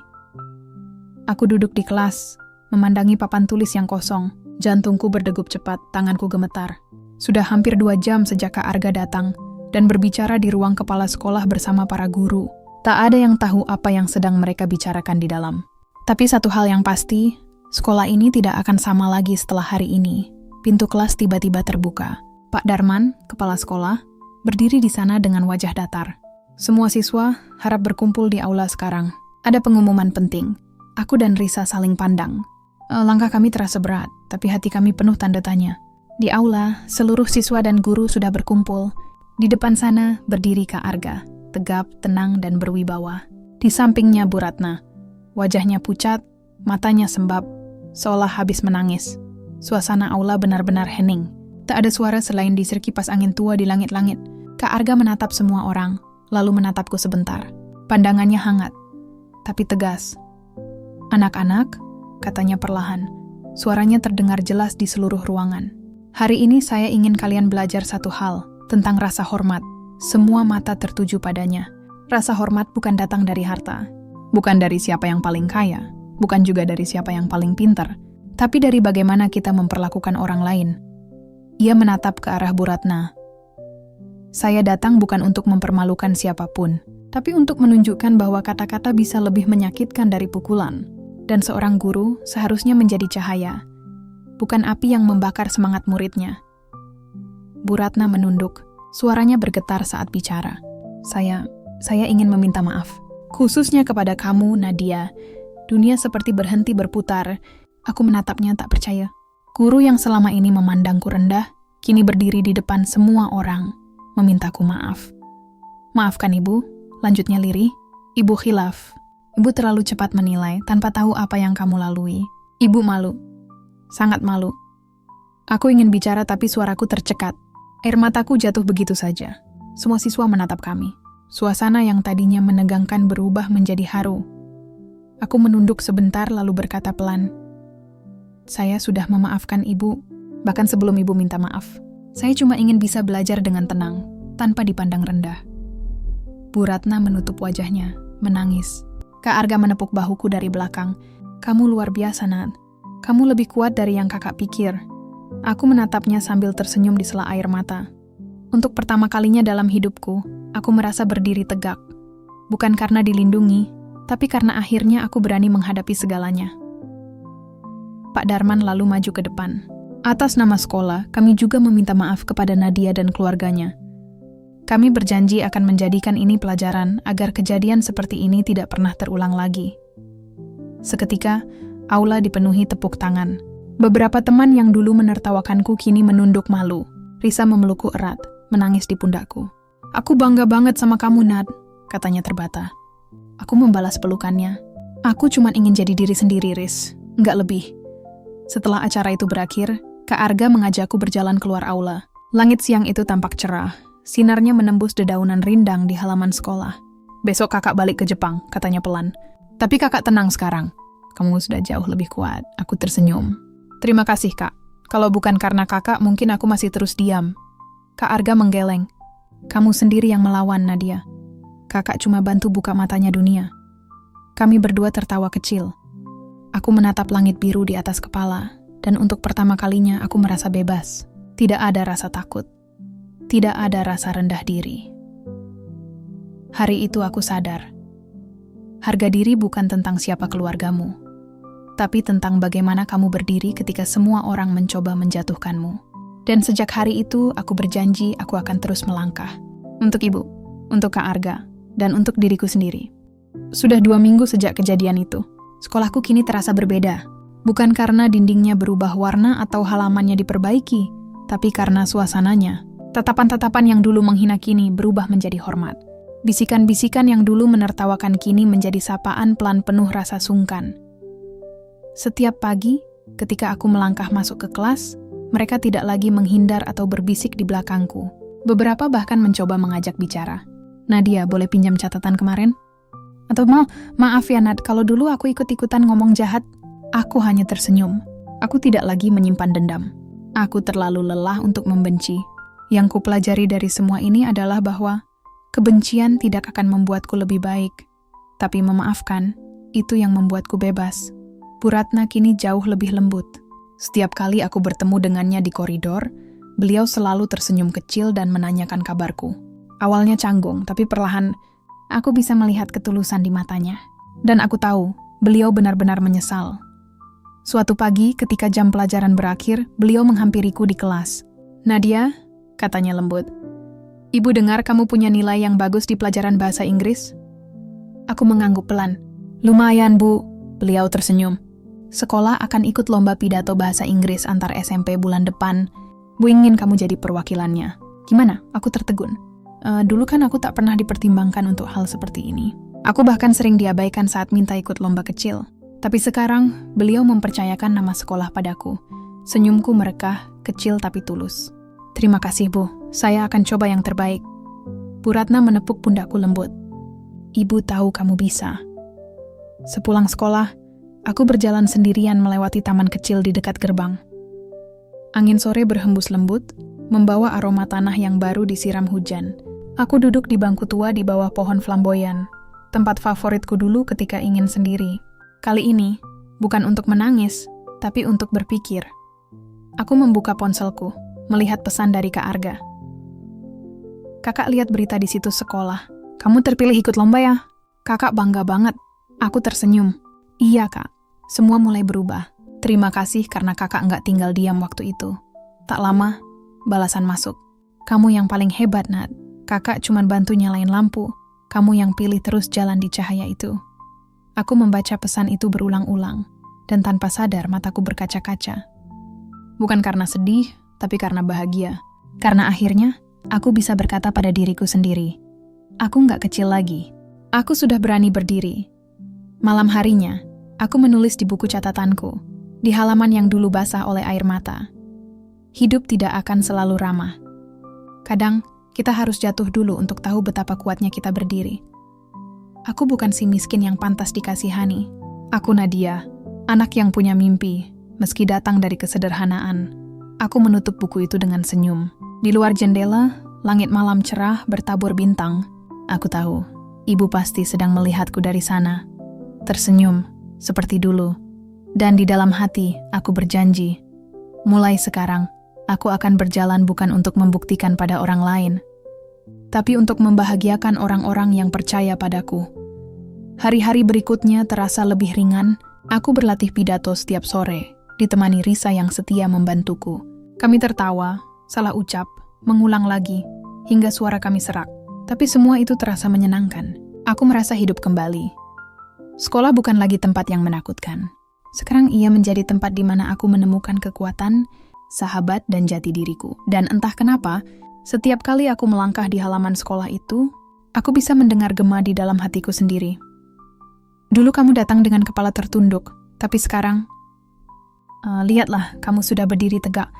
[SPEAKER 1] Aku duduk di kelas, memandangi papan tulis yang kosong. Jantungku berdegup cepat, tanganku gemetar. Sudah hampir 2 jam sejak Kak Arga datang dan berbicara di ruang kepala sekolah bersama para guru. Tak ada yang tahu apa yang sedang mereka bicarakan di dalam. Tapi satu hal yang pasti, sekolah ini tidak akan sama lagi setelah hari ini. Pintu kelas tiba-tiba terbuka. Pak Darman, kepala sekolah, berdiri di sana dengan wajah datar. Semua siswa harap berkumpul di aula sekarang. Ada pengumuman penting. Aku dan Risa saling pandang. Langkah kami terasa berat, tapi hati kami penuh tanda tanya. Di aula, seluruh siswa dan guru sudah berkumpul. Di depan sana berdiri Kak Arga, tegap, tenang, dan berwibawa. Di sampingnya Bu Ratna. Wajahnya pucat, matanya sembab, seolah habis menangis. Suasana aula benar-benar hening. Tak ada suara selain desir kipas angin tua di langit-langit. Kak Arga menatap semua orang, lalu menatapku sebentar. Pandangannya hangat, tapi tegas. "Anak-anak," katanya perlahan. Suaranya terdengar jelas di seluruh ruangan. "Hari ini saya ingin kalian belajar satu hal, tentang rasa hormat. Semua mata tertuju padanya. Rasa hormat bukan datang dari harta. Bukan dari siapa yang paling kaya, bukan juga dari siapa yang paling pintar, tapi dari bagaimana kita memperlakukan orang lain." Ia menatap ke arah Bu Ratna. "Saya datang bukan untuk mempermalukan siapapun, tapi untuk menunjukkan bahwa kata-kata bisa lebih menyakitkan dari pukulan. Dan seorang guru seharusnya menjadi cahaya, bukan api yang membakar semangat muridnya." Bu Ratna menunduk, suaranya bergetar saat bicara. Saya ingin meminta maaf. Khususnya kepada kamu, Nadia. Dunia seperti berhenti berputar. Aku menatapnya tak percaya. Guru yang selama ini memandangku rendah, kini berdiri di depan semua orang, memintaku maaf. "Maafkan Ibu," lanjutnya lirih. "Ibu khilaf. Ibu terlalu cepat menilai tanpa tahu apa yang kamu lalui. Ibu malu. Sangat malu." Aku ingin bicara tapi suaraku tercekat. Air mataku jatuh begitu saja. Semua siswa menatap kami. Suasana yang tadinya menegangkan berubah menjadi haru. Aku menunduk sebentar lalu berkata pelan, "Saya sudah memaafkan Ibu, bahkan sebelum Ibu minta maaf. Saya cuma ingin bisa belajar dengan tenang, tanpa dipandang rendah." Bu Ratna menutup wajahnya, menangis. Kak Arga menepuk bahuku dari belakang. "Kamu luar biasa, Nat. Kamu lebih kuat dari yang kakak pikir." Aku menatapnya sambil tersenyum di sela air mata. Untuk pertama kalinya dalam hidupku, aku merasa berdiri tegak. Bukan karena dilindungi, tapi karena akhirnya aku berani menghadapi segalanya. Pak Darman lalu maju ke depan. "Atas nama sekolah, kami juga meminta maaf kepada Nadia dan keluarganya. Kami berjanji akan menjadikan ini pelajaran agar kejadian seperti ini tidak pernah terulang lagi." Seketika, aula dipenuhi tepuk tangan. Beberapa teman yang dulu menertawakanku kini menunduk malu. Risa memelukku erat, menangis di pundakku. "Aku bangga banget sama kamu, Nat," katanya terbata. Aku membalas pelukannya. "Aku cuma ingin jadi diri sendiri, Riz. Nggak lebih." Setelah acara itu berakhir, Kak Arga mengajakku berjalan keluar aula. Langit siang itu tampak cerah. Sinarnya menembus dedaunan rindang di halaman sekolah. "Besok kakak balik ke Jepang," katanya pelan. "Tapi kakak tenang sekarang. Kamu sudah jauh lebih kuat." Aku tersenyum. "Terima kasih, Kak. Kalau bukan karena kakak, mungkin aku masih terus diam." Kak Arga menggeleng. "Kamu sendiri yang melawan, Nadia. Kakak cuma bantu buka matanya dunia." Kami berdua tertawa kecil. Aku menatap langit biru di atas kepala, dan untuk pertama kalinya aku merasa bebas. Tidak ada rasa takut. Tidak ada rasa rendah diri. Hari itu aku sadar. Harga diri bukan tentang siapa keluargamu, tapi tentang bagaimana kamu berdiri ketika semua orang mencoba menjatuhkanmu. Dan sejak hari itu, aku berjanji aku akan terus melangkah. Untuk Ibu, untuk Kak Arga, dan untuk diriku sendiri. Sudah 2 minggu sejak kejadian itu. Sekolahku kini terasa berbeda. Bukan karena dindingnya berubah warna atau halamannya diperbaiki, tapi karena suasananya. Tatapan-tatapan yang dulu menghina kini berubah menjadi hormat. Bisikan-bisikan yang dulu menertawakan kini menjadi sapaan pelan penuh rasa sungkan. Setiap pagi, ketika aku melangkah masuk ke kelas, Mereka tidak lagi menghindar atau berbisik di belakangku. Beberapa bahkan mencoba mengajak bicara. Nadia, boleh pinjam catatan kemarin? Atau maaf ya Nad, kalau dulu aku ikut-ikutan ngomong jahat. Aku hanya tersenyum. Aku tidak lagi menyimpan dendam. Aku terlalu lelah untuk membenci. Yang kupelajari dari semua ini adalah bahwa kebencian tidak akan membuatku lebih baik. Tapi memaafkan, itu yang membuatku bebas. Bu Ratna kini jauh lebih lembut. Setiap kali aku bertemu dengannya di koridor, beliau selalu tersenyum kecil dan menanyakan kabarku. Awalnya canggung, tapi perlahan aku bisa melihat ketulusan di matanya. Dan aku tahu, beliau benar-benar menyesal. Suatu pagi ketika jam pelajaran berakhir, beliau menghampiriku di kelas. Nadia, katanya lembut, Ibu dengar kamu punya nilai yang bagus di pelajaran bahasa Inggris? Aku mengangguk pelan. Lumayan Bu, beliau tersenyum. Sekolah akan ikut lomba pidato bahasa Inggris antar SMP bulan depan. Bu ingin kamu jadi perwakilannya. Gimana? Aku tertegun. Dulu kan aku tak pernah dipertimbangkan untuk hal seperti ini. Aku bahkan sering diabaikan saat minta ikut lomba kecil. Tapi sekarang, beliau mempercayakan nama sekolah padaku. Senyumku merekah, kecil tapi tulus. Terima kasih Bu, saya akan coba yang terbaik. Bu Ratna menepuk pundakku lembut. Ibu tahu kamu bisa. Sepulang sekolah, aku berjalan sendirian melewati taman kecil di dekat gerbang. Angin sore berhembus lembut, membawa aroma tanah yang baru disiram hujan. Aku duduk di bangku tua di bawah pohon flamboyan, tempat favoritku dulu ketika ingin sendiri. Kali ini, bukan untuk menangis, tapi untuk berpikir. Aku membuka ponselku, melihat pesan dari Kak Arga. Kakak lihat berita di situs sekolah. Kamu terpilih ikut lomba ya? Kakak bangga banget. Aku tersenyum. Iya Kak, semua mulai berubah. Terima kasih karena kakak nggak tinggal diam waktu itu. Tak lama, balasan masuk. Kamu yang paling hebat, Nat. Kakak cuman bantu nyalain lampu. Kamu yang pilih terus jalan di cahaya itu. Aku membaca pesan itu berulang-ulang, dan tanpa sadar mataku berkaca-kaca. Bukan karena sedih, tapi karena bahagia. Karena akhirnya, aku bisa berkata pada diriku sendiri, aku nggak kecil lagi. Aku sudah berani berdiri. Malam harinya, aku menulis di buku catatanku, di halaman yang dulu basah oleh air mata. Hidup tidak akan selalu ramah. Kadang, kita harus jatuh dulu untuk tahu betapa kuatnya kita berdiri. Aku bukan si miskin yang pantas dikasihani. Aku Nadia, anak yang punya mimpi, meski datang dari kesederhanaan. Aku menutup buku itu dengan senyum. Di luar jendela, langit malam cerah bertabur bintang. Aku tahu, ibu pasti sedang melihatku dari sana. Tersenyum, seperti dulu. Dan di dalam hati, aku berjanji. Mulai sekarang, aku akan berjalan bukan untuk membuktikan pada orang lain, tapi untuk membahagiakan orang-orang yang percaya padaku. Hari-hari berikutnya terasa lebih ringan. Aku berlatih pidato setiap sore, ditemani Risa yang setia membantuku. Kami tertawa, salah ucap, mengulang lagi, hingga suara kami serak. Tapi semua itu terasa menyenangkan. Aku merasa hidup kembali. Sekolah bukan lagi tempat yang menakutkan. Sekarang ia menjadi tempat di mana aku menemukan kekuatan, sahabat, dan jati diriku. Dan entah kenapa, setiap kali aku melangkah di halaman sekolah itu, aku bisa mendengar gema di dalam hatiku sendiri. Dulu kamu datang dengan kepala tertunduk, tapi sekarang, lihatlah, kamu sudah berdiri tegak.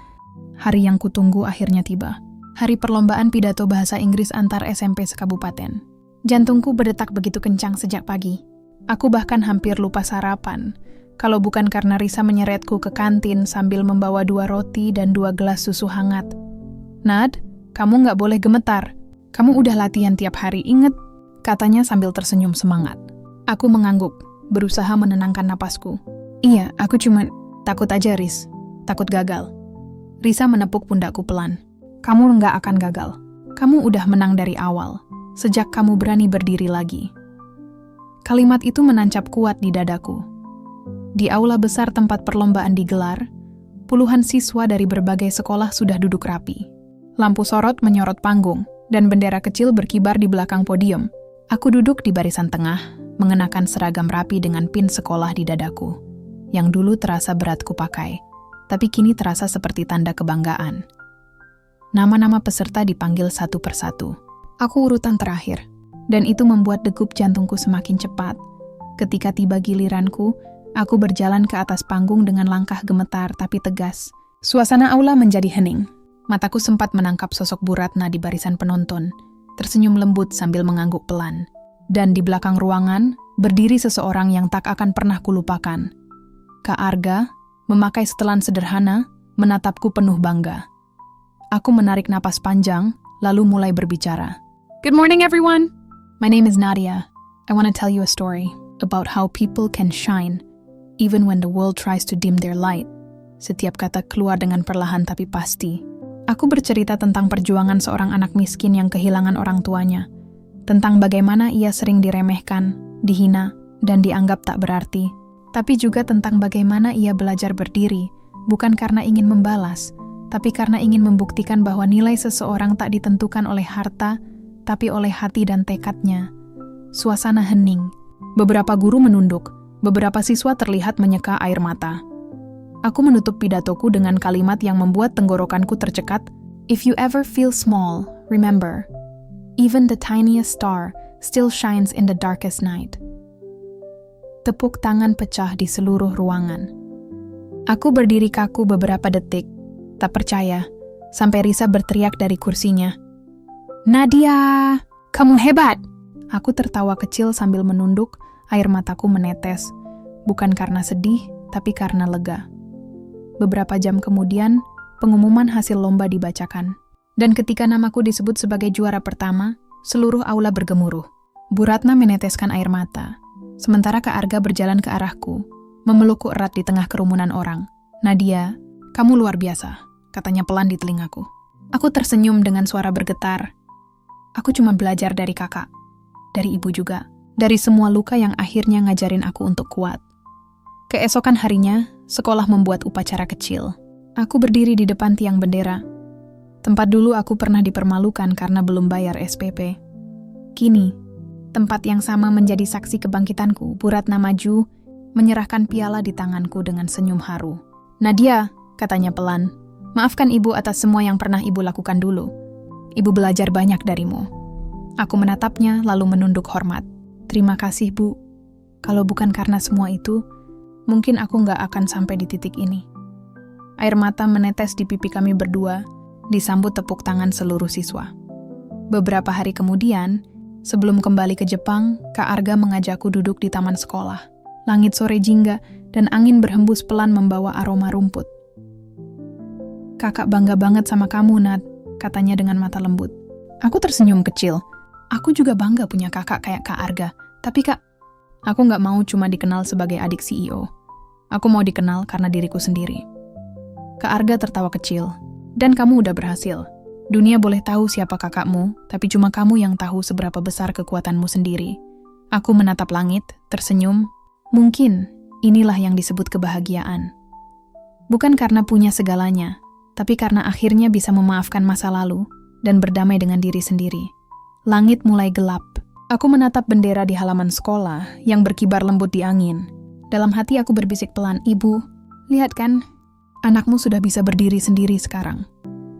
[SPEAKER 1] Hari yang kutunggu akhirnya tiba. Hari perlombaan pidato bahasa Inggris antar SMP sekabupaten. Jantungku berdetak begitu kencang sejak pagi. Aku bahkan hampir lupa sarapan, kalau bukan karena Risa menyeretku ke kantin sambil membawa 2 roti dan 2 gelas susu hangat. Nad, kamu nggak boleh gemetar. Kamu udah latihan tiap hari, inget? Katanya sambil tersenyum semangat. Aku mengangguk, berusaha menenangkan napasku. Iya, aku cuma takut aja, Riz. Takut gagal. Risa menepuk pundakku pelan. Kamu nggak akan gagal. Kamu udah menang dari awal, sejak kamu berani berdiri lagi. Kalimat itu menancap kuat di dadaku. Di aula besar tempat perlombaan digelar, puluhan siswa dari berbagai sekolah sudah duduk rapi. Lampu sorot menyorot panggung, dan bendera kecil berkibar di belakang podium. Aku duduk di barisan tengah, mengenakan seragam rapi dengan pin sekolah di dadaku, yang dulu terasa berat kupakai, tapi kini terasa seperti tanda kebanggaan. Nama-nama peserta dipanggil satu persatu. Aku urutan terakhir, dan itu membuat degup jantungku semakin cepat. Ketika tiba giliranku, aku berjalan ke atas panggung dengan langkah gemetar tapi tegas. Suasana aula menjadi hening. Mataku sempat menangkap sosok Bu Ratna di barisan penonton, tersenyum lembut sambil mengangguk pelan. Dan di belakang ruangan, berdiri seseorang yang tak akan pernah kulupakan. Kak Arga, memakai setelan sederhana, menatapku penuh bangga. Aku menarik napas panjang, lalu mulai berbicara. Good morning everyone! My name is Nadia. I want to tell you a story about how people can shine, even when the world tries to dim their light. Setiap kata keluar dengan perlahan tapi pasti. Aku bercerita tentang perjuangan seorang anak miskin yang kehilangan orang tuanya. Tentang bagaimana ia sering diremehkan, dihina, dan dianggap tak berarti. Tapi juga tentang bagaimana ia belajar berdiri, bukan karena ingin membalas, tapi karena ingin membuktikan bahwa nilai seseorang tak ditentukan oleh harta, tapi oleh hati dan tekadnya. Suasana hening. Beberapa guru menunduk, beberapa siswa terlihat menyeka air mata. Aku menutup pidatoku dengan kalimat yang membuat tenggorokanku tercekat. If you ever feel small, remember, even the tiniest star still shines in the darkest night. Tepuk tangan pecah di seluruh ruangan. Aku berdiri kaku beberapa detik, tak percaya, sampai Risa berteriak dari kursinya. Nadia, kamu hebat! Aku tertawa kecil sambil menunduk, air mataku menetes. Bukan karena sedih, tapi karena lega. Beberapa jam kemudian, pengumuman hasil lomba dibacakan. Dan ketika namaku disebut sebagai juara pertama, seluruh aula bergemuruh. Bu Ratna meneteskan air mata. Sementara Kak Arga berjalan ke arahku, memelukku erat di tengah kerumunan orang. Nadia, kamu luar biasa, katanya pelan di telingaku. Aku tersenyum dengan suara bergetar. Aku cuma belajar dari kakak, dari ibu juga, dari semua luka yang akhirnya ngajarin aku untuk kuat. Keesokan harinya, sekolah membuat upacara kecil. Aku berdiri di depan tiang bendera. Tempat dulu aku pernah dipermalukan karena belum bayar SPP. Kini, tempat yang sama menjadi saksi kebangkitanku. Bu Ratna maju, menyerahkan piala di tanganku dengan senyum haru. Nadia, katanya pelan, maafkan ibu atas semua yang pernah ibu lakukan dulu. Ibu belajar banyak darimu. Aku menatapnya lalu menunduk hormat. Terima kasih, Bu. Kalau bukan karena semua itu, mungkin aku nggak akan sampai di titik ini. Air mata menetes di pipi kami berdua, disambut tepuk tangan seluruh siswa. Beberapa hari kemudian, sebelum kembali ke Jepang, Kak Arga mengajakku duduk di taman sekolah. Langit sore jingga dan angin berhembus pelan membawa aroma rumput. Kakak bangga banget sama kamu, Nat, katanya dengan mata lembut. Aku tersenyum kecil. Aku juga bangga punya kakak kayak Kak Arga. Tapi Kak, aku nggak mau cuma dikenal sebagai adik CEO. Aku mau dikenal karena diriku sendiri. Kak Arga tertawa kecil. Dan kamu udah berhasil. Dunia boleh tahu siapa kakakmu, tapi cuma kamu yang tahu seberapa besar kekuatanmu sendiri. Aku menatap langit, tersenyum. Mungkin inilah yang disebut kebahagiaan. Bukan karena punya segalanya, tapi karena akhirnya bisa memaafkan masa lalu dan berdamai dengan diri sendiri. Langit mulai gelap. Aku menatap bendera di halaman sekolah yang berkibar lembut di angin. Dalam hati aku berbisik pelan, Ibu, lihat kan, anakmu sudah bisa berdiri sendiri sekarang.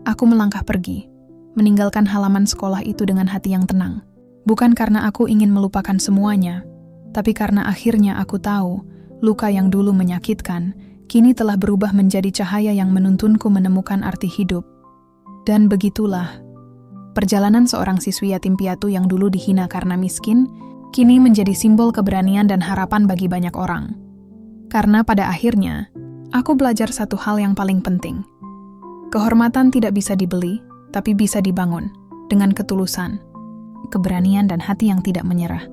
[SPEAKER 1] Aku melangkah pergi, meninggalkan halaman sekolah itu dengan hati yang tenang. Bukan karena aku ingin melupakan semuanya, tapi karena akhirnya aku tahu, luka yang dulu menyakitkan, kini telah berubah menjadi cahaya yang menuntunku menemukan arti hidup. Dan begitulah, perjalanan seorang siswi yatim piatu yang dulu dihina karena miskin, kini menjadi simbol keberanian dan harapan bagi banyak orang. Karena pada akhirnya, aku belajar satu hal yang paling penting. Kehormatan tidak bisa dibeli, tapi bisa dibangun dengan ketulusan, keberanian dan hati yang tidak menyerah.